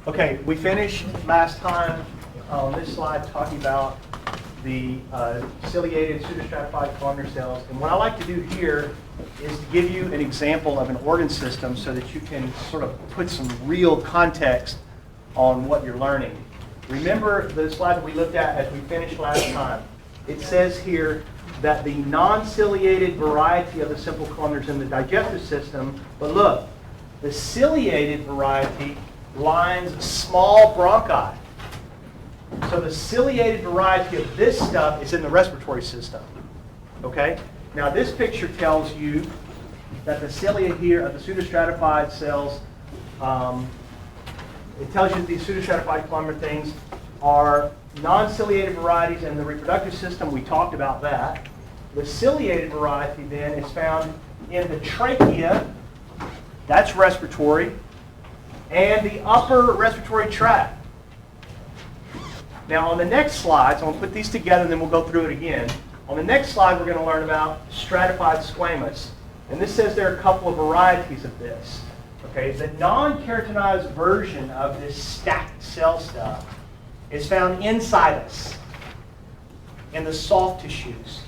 Okay, we finished last time on this slide talking about the ciliated pseudostratified columnar cells. And what I like to do here is to give you an example of an organ system so that you can sort of put some real context on what you're learning. Remember the slide that we looked at as we finished last time. It says here that the non-ciliated variety of the simple columnar is in the digestive system, but look, the ciliated variety lines small bronchi. So the ciliated variety of this stuff is in the respiratory system. Okay? Now this picture tells you that the cilia here of the pseudostratified cells, it tells you that these pseudostratified columnar things are non-ciliated varieties in the reproductive system. We talked about that. The ciliated variety then is found in the trachea, that's respiratory, and the upper respiratory tract. Now on the next slides, I'm going to put these together and then we'll go through it again. On the next slide, we're going to learn about stratified squamous. And this says there are a couple of varieties of this. Okay, the non-keratinized version of this stacked cell stuff is found inside us, in the soft tissues.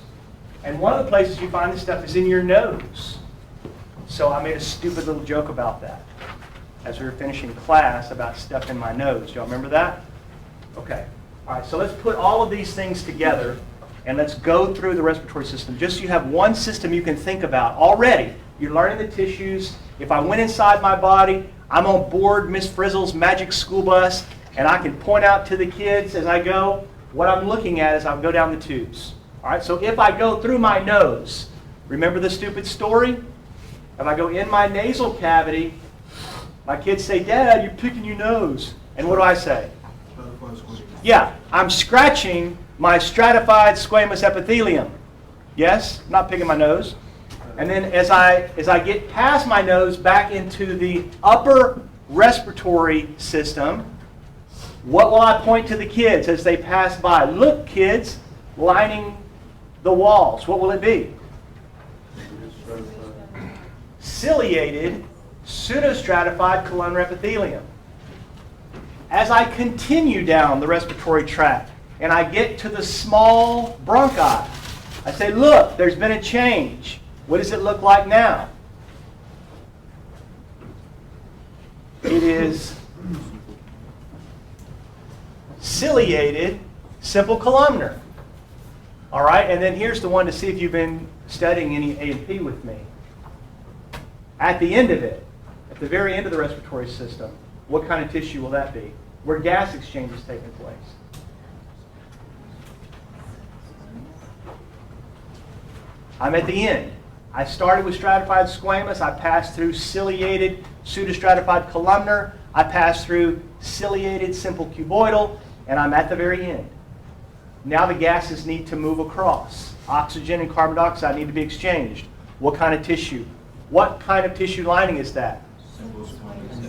And one of the places you find this stuff is in your nose. So I made a stupid little joke about that as we were finishing class about stuff in my nose. Y'all remember that? Okay. All right, so let's put all of these things together and let's go through the respiratory system. Just so you have one system you can think about already. You're learning the tissues. If I went inside my body, I'm on board Miss Frizzle's magic school bus, and I can point out to the kids as I go what I'm looking at as I go down the tubes. All right, so if I go through my nose, remember the stupid story? If I go in my nasal cavity, my kids say, "Dad, you're picking your nose." And what do I say? Yeah, I'm scratching my stratified squamous epithelium. Yes, I'm not picking my nose. And then as I get past my nose back into the upper respiratory system, what will I point to the kids as they pass by? Look, kids, lining the walls. What will it be? Ciliated pseudostratified columnar epithelium. As I continue down the respiratory tract and I get to the small bronchi, I say, look, there's been a change. What does it look like now? It is ciliated simple columnar. All right, and then here's the one to see if you've been studying any A&P with me. At the end of it, at the very end of the respiratory system, what kind of tissue will that be? Where gas exchange is taking place. I'm at the end. I started with stratified squamous. I passed through ciliated pseudostratified columnar. I passed through ciliated simple cuboidal, and I'm at the very end. Now the gases need to move across. Oxygen and carbon dioxide need to be exchanged. What kind of tissue? What kind of tissue lining is that?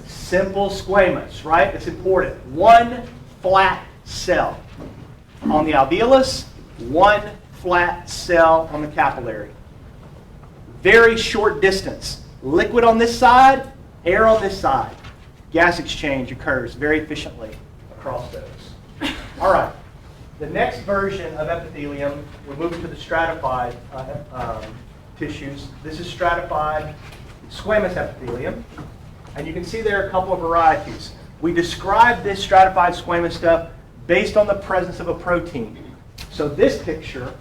Simple squamous, right? It's important. One flat cell on the alveolus, one flat cell on the capillary. Very short distance. Liquid on this side, air on this side. Gas exchange occurs very efficiently across those. All right. The next version of epithelium, we're moving to the stratified tissues. This is stratified squamous epithelium. And you can see there are a couple of varieties. We describe this stratified squamous stuff based on the presence of a protein. So this picture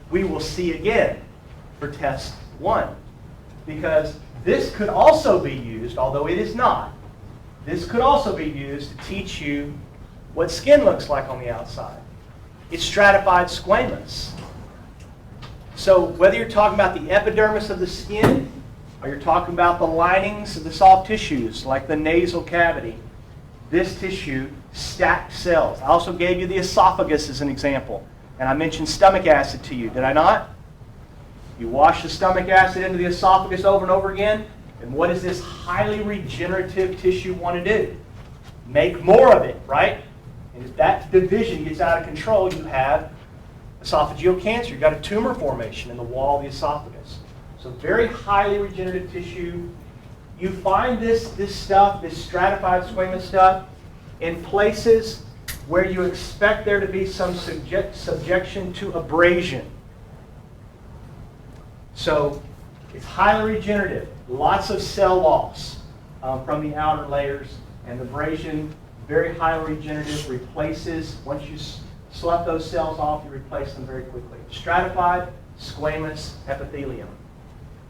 we will see again for test 1. Because this could also be used, although it is not, this could also be used to teach you what skin looks like on the outside. It's stratified squamous. So whether you're talking about the epidermis of the skin, or you're talking about the linings of the soft tissues, like the nasal cavity, this tissue, stacked cells. I also gave you the esophagus as an example. And I mentioned stomach acid to you, did I not? You wash the stomach acid into the esophagus over and over again, and what does this highly regenerative tissue want to do? Make more of it, right? And if that division gets out of control, you have esophageal cancer. You've got a tumor formation in the wall of the esophagus. So very highly regenerative tissue. you find this stuff, this stratified squamous stuff, in places where you expect there to be some subjection to abrasion. So it's highly regenerative, lots of cell loss from the outer layers, and the abrasion, very highly regenerative, replaces, once you slough those cells off, you replace them very quickly. Stratified squamous epithelium.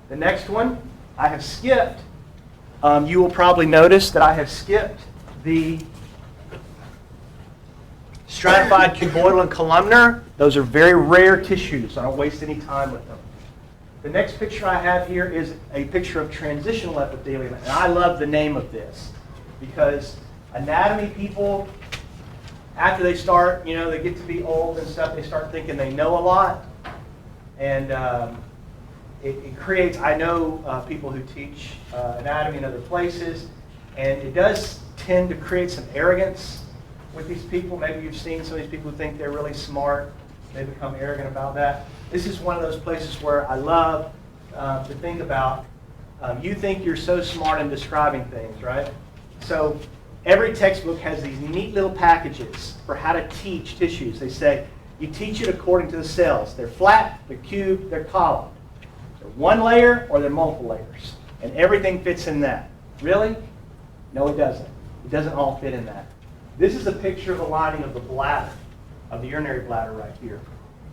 The next one, I have skipped. You will probably notice that I have skipped the stratified cuboidal and columnar. Those are very rare tissues. I don't waste any time with them. The next picture I have here is a picture of transitional epithelium. And I love the name of this because anatomy people, after they start, they get to be old and stuff, they start thinking they know a lot. And it creates, I know people who teach anatomy in other places, and it does tend to create some arrogance with these people. Maybe you've seen some of these people who think they're really smart. They become arrogant about that. This is one of those places where I love to think about, you think you're so smart in describing things, right? So every textbook has these neat little packages for how to teach tissues. They say, you teach it according to the cells. They're flat, they're cubed, they're column. They're one layer or they're multiple layers. And everything fits in that. Really? No, it doesn't. It doesn't all fit in that. This is a picture of the lining of the bladder, of the urinary bladder right here.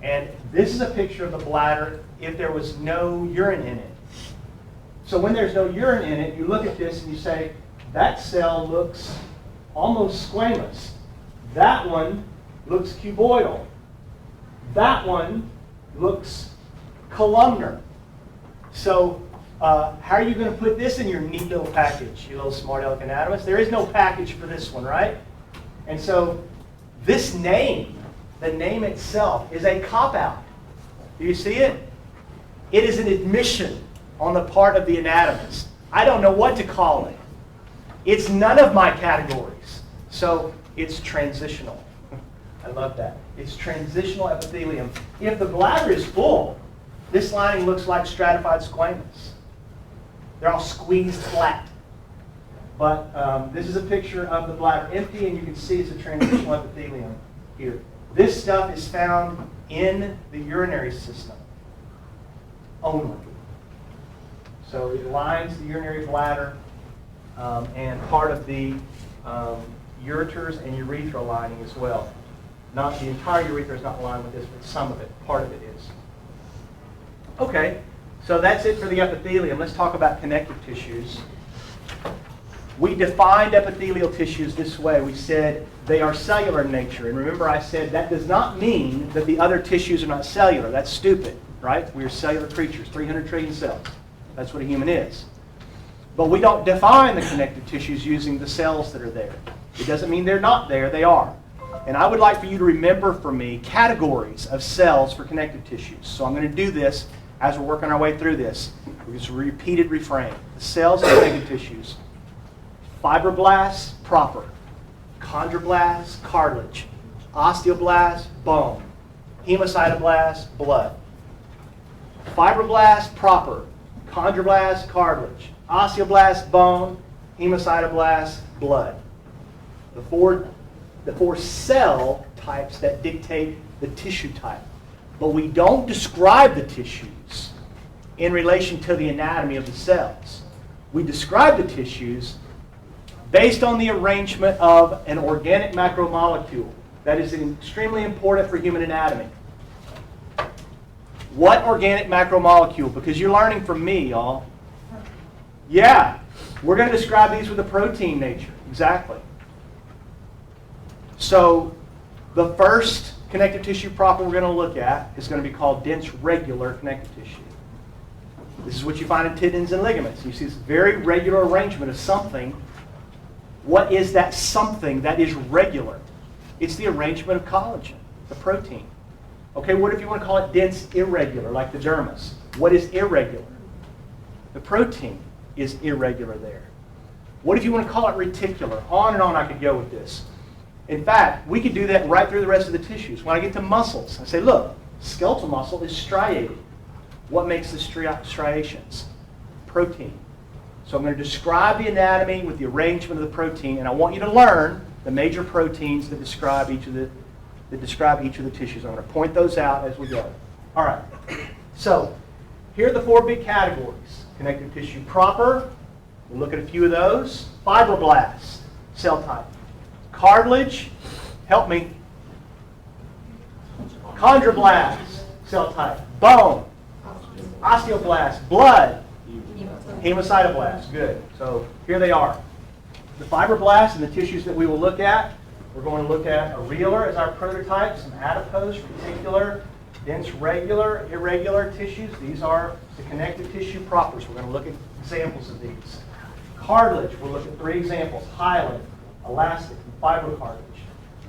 And this is a picture of the bladder if there was no urine in it. So when there's no urine in it, you look at this and you say, that cell looks almost squamous. That one looks cuboidal. That one looks columnar. So how are you going to put this in your neat little package, you little smart aleck anatomist? There is no package for this one, right? And so this name, the name itself, is a cop-out. Do you see it? It is an admission on the part of the anatomist. I don't know what to call it. It's none of my categories. So it's transitional. I love that. It's transitional epithelium. If the bladder is full, this lining looks like stratified squamous. They're all squeezed flat. But this is a picture of the bladder empty, and you can see it's a transitional epithelium here. This stuff is found in the urinary system only. So it lines the urinary bladder and part of the ureters and urethra lining as well. Not the entire urethra is not lined with this, but some of it, part of it is. Okay, so that's it for the epithelium. Let's talk about connective tissues. We defined epithelial tissues this way. We said they are cellular in nature. And remember I said that does not mean that the other tissues are not cellular. That's stupid, right? We are cellular creatures, 300 trillion cells. That's what a human is. But we don't define the connective tissues using the cells that are there. It doesn't mean they're not there, they are. And I would like for you to remember for me categories of cells for connective tissues. So I'm going to do this as we're working our way through this. It's a repeated refrain. The cells of connective tissues. Fibroblasts, proper. Chondroblast, cartilage. Osteoblast, bone. Hemocytoblast, blood. Fibroblast, proper. Chondroblast, cartilage. Osteoblast, bone. Hemocytoblast, blood. The four cell types that dictate the tissue type. But we don't describe the tissues in relation to the anatomy of the cells. We describe the tissues based on the arrangement of an organic macromolecule that is extremely important for human anatomy. What organic macromolecule? Because you're learning from me, y'all. Yeah, we're going to describe these with a protein nature. Exactly. So the first connective tissue proper we're going to look at is going to be called dense regular connective tissue. This is what you find in tendons and ligaments. You see this very regular arrangement of something. What is that something that is regular? It's the arrangement of collagen, the protein. Okay, what if you want to call it dense irregular, like the dermis? What is irregular? The protein is irregular there. What if you want to call it reticular? On and on I could go with this. In fact, we could do that right through the rest of the tissues. When I get to muscles, I say, look, skeletal muscle is striated. What makes the striations? Protein. So I'm going to describe the anatomy with the arrangement of the protein, and I want you to learn the major proteins that describe each of the tissues. I'm going to point those out as we go. All right. So here are the 4 big categories. Connective tissue proper. We'll look at a few of those. Fibroblasts, cell type. Cartilage, help me. Chondroblast, cell type. Bone, osteoblast. Blood, hemocytoblast. Good. So here they are. The fibroblasts and the tissues that we will look at. We're going to look at areolar as our prototype, some adipose, reticular, dense regular, irregular tissues. These are the connective tissue proper. So we're going to look at examples of these. Cartilage, we'll look at 3 examples, hyaline, elastic, and fibrocartilage.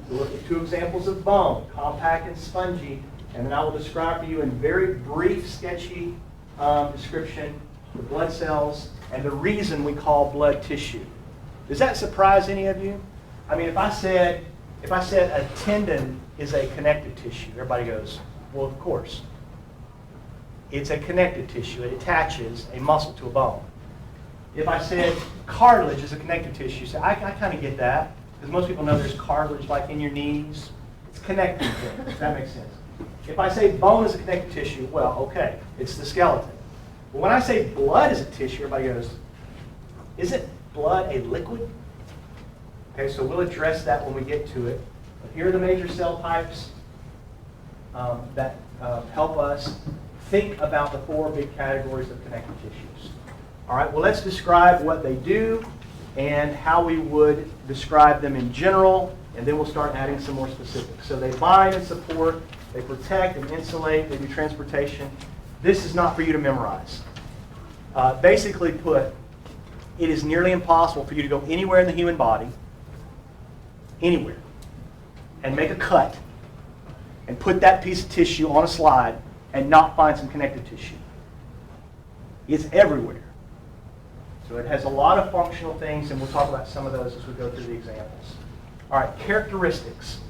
We'll look at 2 examples of bone, compact and spongy, and then I will describe for you in very brief, sketchy description the blood cells and the reason we call blood tissue. Does that surprise any of you? I mean, if I said a tendon is a connective tissue, everybody goes, well, of course. It's a connective tissue. It attaches a muscle to a bone. If I said cartilage is a connective tissue, so I kind of get that, because most people know there's cartilage like in your knees. It's connecting things. That makes sense. If I say bone is a connective tissue, well, okay, it's the skeleton. But when I say blood is a tissue, everybody goes, isn't blood a liquid? Okay, so we'll address that when we get to it. But here are the major cell types that help us think about the 4 big categories of connective tissues. All right, well, let's describe what they do and how we would describe them in general, and then we'll start adding some more specifics. So they bind and support, they protect and insulate, they do transportation. This is not for you to memorize. Basically put, it is nearly impossible for you to go anywhere in the human body, anywhere, and make a cut and put that piece of tissue on a slide and not find some connective tissue. It's everywhere. So it has a lot of functional things, and we'll talk about some of those as we go through the examples. All right, characteristics.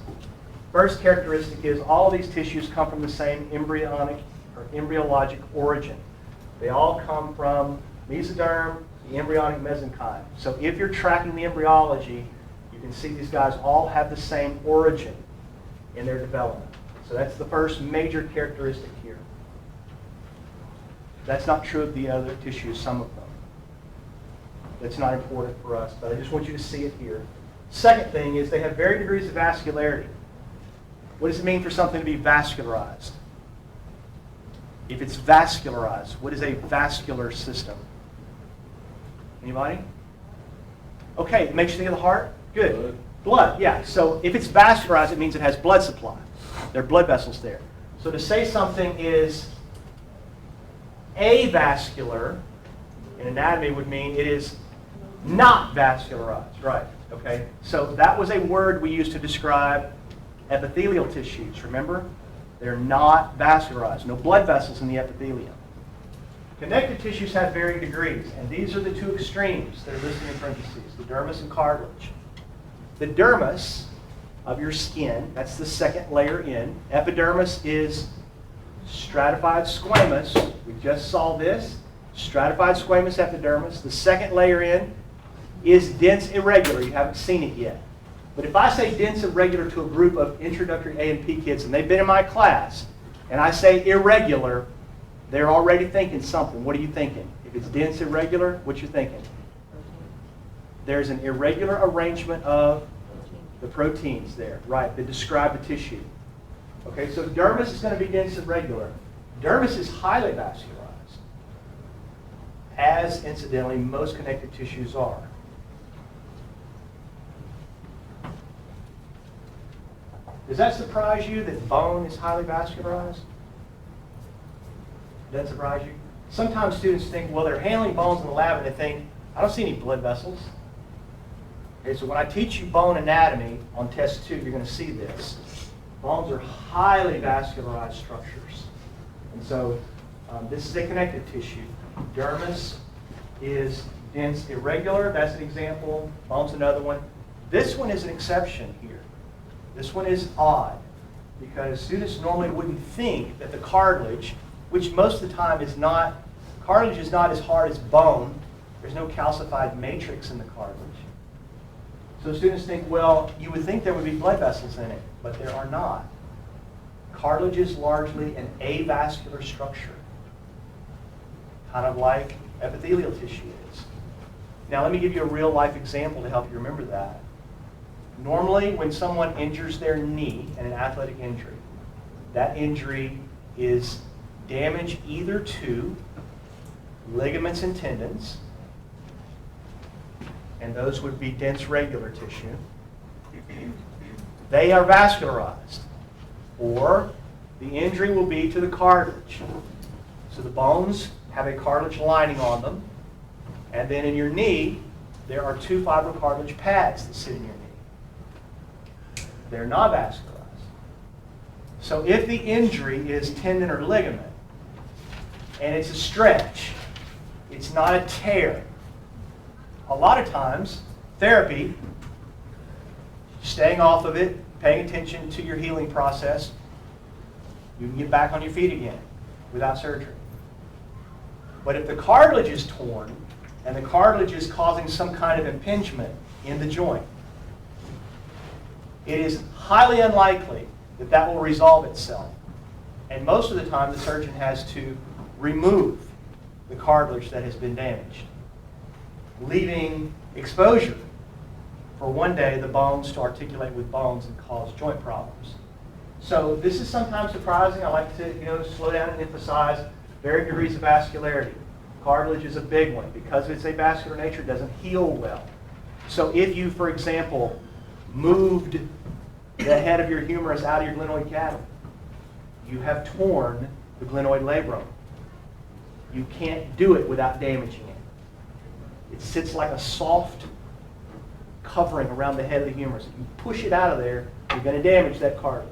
First characteristic is all of these tissues come from the same embryonic or embryologic origin. They all come from mesoderm, the embryonic mesenchyme. So if you're tracking the embryology, you can see these guys all have the same origin in their development. So that's the first major characteristic here. That's not true of the other tissues, some of them. That's not important for us, but I just want you to see it here. Second thing is they have varying degrees of vascularity. What does it mean for something to be vascularized? If it's vascularized, what is a vascular system? Anybody? Okay, it makes you think of the heart? Good. Blood, yeah. So if it's vascularized, it means it has blood supply. There are blood vessels there. So to say something is avascular in anatomy would mean it is not vascularized, right? Okay. So that was a word we used to describe epithelial tissues. Remember, they're not vascularized. No blood vessels in the epithelium. Connective tissues have varying degrees, and these are the 2 extremes that are listed in parentheses: the dermis and cartilage. The dermis of your skin, that's the second layer in. Epidermis is stratified squamous. We just saw this. Stratified squamous epidermis. The second layer in is dense irregular. You haven't seen it yet. But if I say dense irregular to a group of introductory A&P kids, and they've been in my class, and I say irregular, they're already thinking something. What are you thinking? If it's dense irregular, what you're thinking? There's an irregular arrangement of the proteins there, right, that describe the tissue. Okay, so dermis is going to be dense irregular. Dermis is highly vascularized, as incidentally most connective tissues are. Does that surprise you that bone is highly vascularized? Does that surprise you? Sometimes students think, well, they're handling bones in the lab and they think, I don't see any blood vessels. Okay, so when I teach you bone anatomy on test 2, you're going to see this. Bones are highly vascularized structures. And so this is a connective tissue. Dermis is dense irregular. That's an example. Bone's another one. This one is an exception here. This one is odd because students normally wouldn't think that the cartilage, which most of the time is not, cartilage is not as hard as bone There's no calcified matrix in the cartilage. So students think, well, you would think there would be blood vessels in it, but there are not. Cartilage is largely an avascular structure, kind of like epithelial tissue is. Now let me give you a real life example to help you remember that. Normally when someone injures their knee in an athletic injury, that injury is damage either to ligaments and tendons, and those would be dense regular tissue. They are vascularized. Or the injury will be to the cartilage. So the bones have a cartilage lining on them, and then in your knee, there are 2 fibrocartilage pads that sit in your knee. They're not vascularized. So if the injury is tendon or ligament, and it's a stretch, it's not a tear, a lot of times, therapy, staying off of it, paying attention to your healing process, you can get back on your feet again without surgery. But if the cartilage is torn and the cartilage is causing some kind of impingement in the joint, it is highly unlikely that that will resolve itself. And most of the time the surgeon has to remove the cartilage that has been damaged, leaving exposure for one day the bones to articulate with bones and cause joint problems. So this is sometimes surprising. I like to slow down and emphasize varying degrees of vascularity. Cartilage is a big one. Because of its avascular nature, it doesn't heal well. So if you, for example, moved the head of your humerus out of your glenoid cavity, you have torn the glenoid labrum. You can't do it without damaging it. It sits like a soft covering around the head of the humerus. If you push it out of there, you're going to damage that cartilage.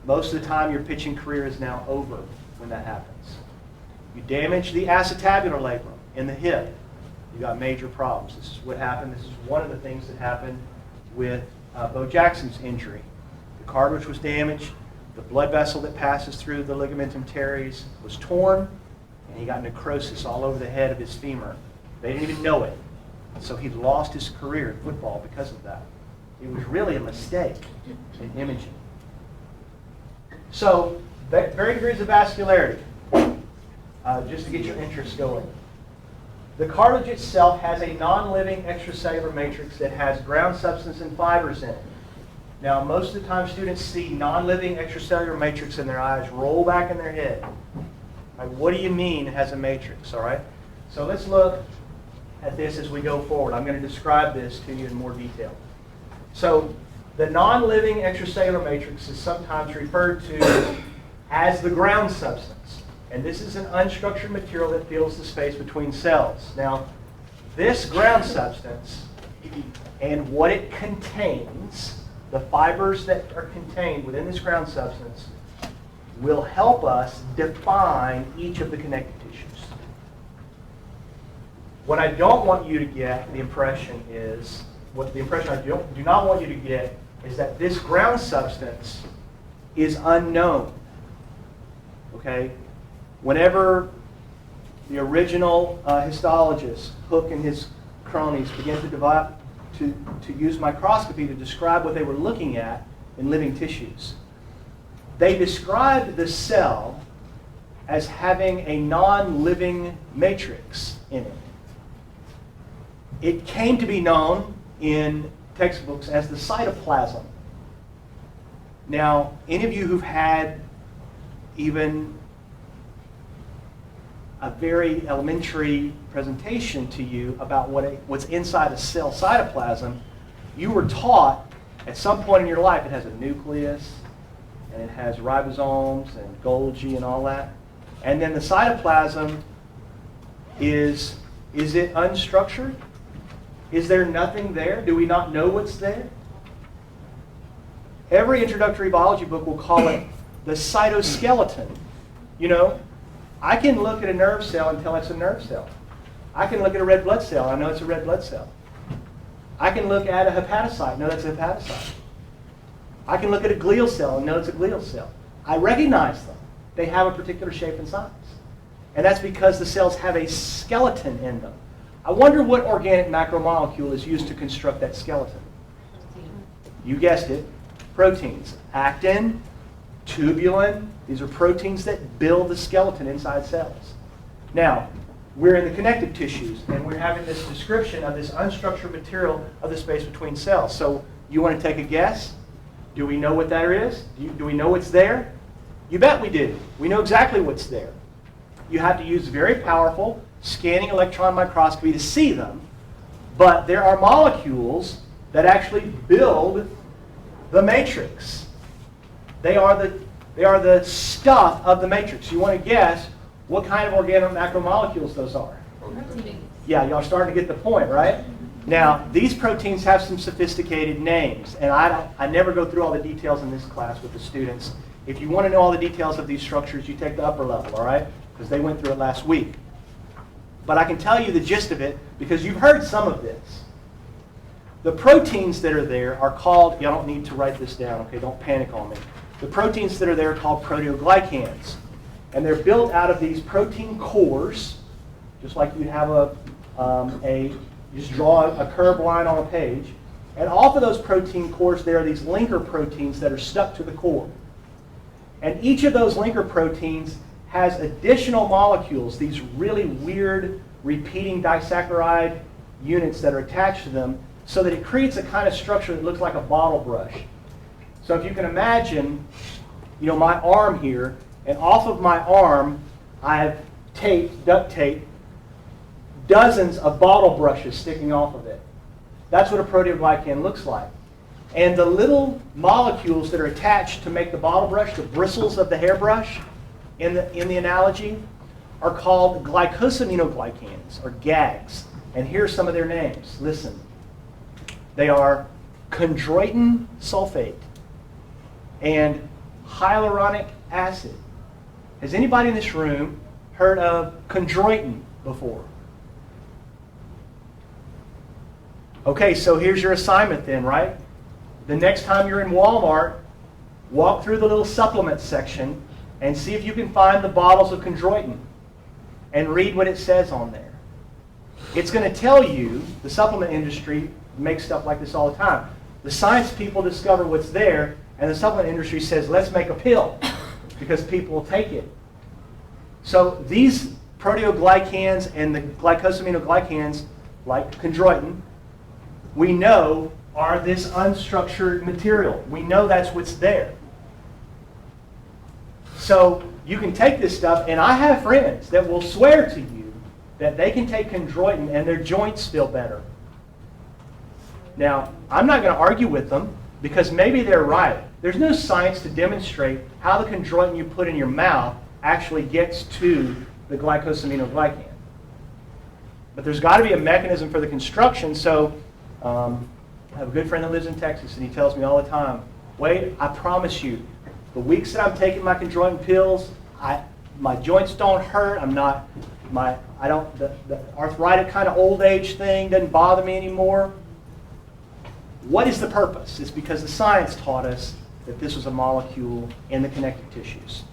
Most of the time, your pitching career is now over when that happens. You damage the acetabular labrum in the hip, you got major problems. This is what happened. This is one of the things that happened with Bo Jackson's injury. The cartilage was damaged. The blood vessel that passes through the ligamentum teres was torn, and he got necrosis all over the head of his femur. They didn't even know it. So he lost his career in football because of that. It was really a mistake in imaging. So, varying degrees of vascularity, just to get your interest going. The cartilage itself has a non-living extracellular matrix that has ground substance and fibers in it. Now, most of the time students see non-living extracellular matrix and their eyes roll back in their head. Like, what do you mean it has a matrix, all right? So let's look at this as we go forward. I'm going to describe this to you in more detail. So the non-living extracellular matrix is sometimes referred to as the ground substance. And this is an unstructured material that fills the space between cells. Now, this ground substance and what it contains, the fibers that are contained within this ground substance, will help us define each of the connective tissues. What I don't want you to get, the impression is, what the impression I do not want you to get is that this ground substance is unknown. Okay? Whenever the original histologist, Hooke and his cronies, began to use microscopy to describe what they were looking at in living tissues, they described the cell as having a non-living matrix in it. It came to be known in textbooks as the cytoplasm. Now, any of you who've had even a very elementary presentation to you about what's inside a cell cytoplasm, you were taught at some point in your life it has a nucleus, and it has ribosomes and Golgi and all that. And then the cytoplasm is it unstructured? Is there nothing there? Do we not know what's there? Every introductory biology book will call it the cytoskeleton. You know, I can look at a nerve cell and tell it's a nerve cell. I can look at a red blood cell and I know it's a red blood cell. I can look at a hepatocyte and know that's a hepatocyte. I can look at a glial cell and know it's a glial cell. I recognize them. They have a particular shape and size. And that's because the cells have a skeleton in them. I wonder what organic macromolecule is used to construct that skeleton. You guessed it, proteins. Actin, tubulin, these are proteins that build the skeleton inside cells. Now, we're in the connective tissues, and we're having this description of this unstructured material of the space between cells. So you want to take a guess? Do we know what that is? Do we know what's there? You bet we do. We know exactly what's there. You have to use very powerful scanning electron microscopy to see them, but there are molecules that actually build the matrix. They are the stuff of the matrix. You want to guess what kind of organic macromolecules those are? Proteins. Yeah, y'all starting to get the point, right? Now, these proteins have some sophisticated names, and I never go through all the details in this class with the students. If you want to know all the details of these structures, you take the upper level, all right? Because they went through it last week. But I can tell you the gist of it because you've heard some of this. The proteins that are there are called, you don't need to write this down, okay? Don't panic on me. The proteins that are there are called proteoglycans. And they're built out of these protein cores, just like you have you just draw a curved line on a page. And off of those protein cores, there are these linker proteins that are stuck to the core. And each of those linker proteins has additional molecules, these really weird repeating disaccharide units that are attached to them, so that it creates a kind of structure that looks like a bottle brush. So if you can imagine, my arm here, and off of my arm, I've duct taped, dozens of bottle brushes sticking off of it. That's what a proteoglycan looks like. And the little molecules that are attached to make the bottle brush, the bristles of the hairbrush in the analogy, are called glycosaminoglycans, or GAGs. And here's some of their names. Listen. They are chondroitin sulfate and hyaluronic acid. Has anybody in this room heard of chondroitin before? Okay, so here's your assignment then, right? The next time you're in Walmart, walk through the little supplement section and see if you can find the bottles of chondroitin and read what it says on there. It's going to tell you, the supplement industry makes stuff like this all the time. The science people discover what's there, and the supplement industry says, let's make a pill because people will take it. So these proteoglycans and the glycosaminoglycans, like chondroitin, we know are this unstructured material. We know that's what's there. So you can take this stuff, and I have friends that will swear to you that they can take chondroitin and their joints feel better. Now, I'm not going to argue with them because maybe they're right. There's no science to demonstrate how the chondroitin you put in your mouth actually gets to the glycosaminoglycan. But there's got to be a mechanism for the construction. So I have a good friend that lives in Texas, and he tells me all the time, Wade, I promise you, the weeks that I'm taking my chondroitin pills, my joints don't hurt. The arthritic kind of old age thing doesn't bother me anymore. What is the purpose? It's because the science taught us that this was a molecule in the connective tissues.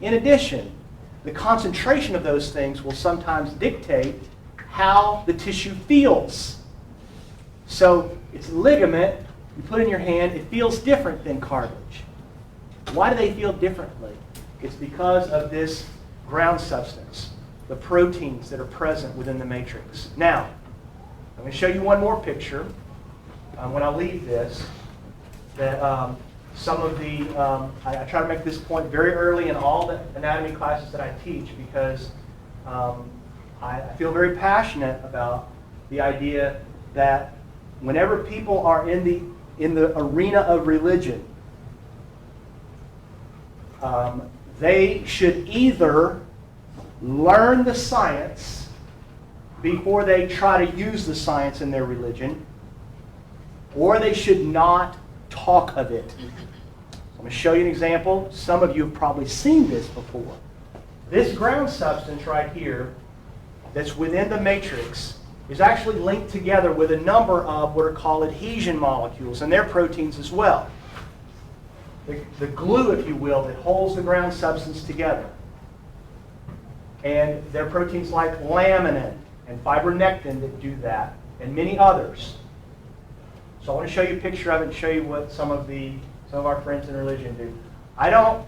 In addition, the concentration of those things will sometimes dictate how the tissue feels. So it's ligament, you put in your hand, it feels different than cartilage. Why do they feel differently? It's because of this ground substance, the proteins that are present within the matrix. Now, I'm going to show you one more picture when I leave this, that some of the, I try to make this point very early in all the anatomy classes that I teach because I feel very passionate about the idea that whenever people are in the arena of religion, they should either learn the science before they try to use the science in their religion, or they should not talk of it. I'm going to show you an example. Some of you have probably seen this before. This ground substance right here that's within the matrix is actually linked together with a number of what are called adhesion molecules, and they're proteins as well. The glue, if you will, that holds the ground substance together. And there are proteins like laminin and fibronectin that do that, and many others. So I want to show you a picture of it and show you what some of our friends in religion do. I don't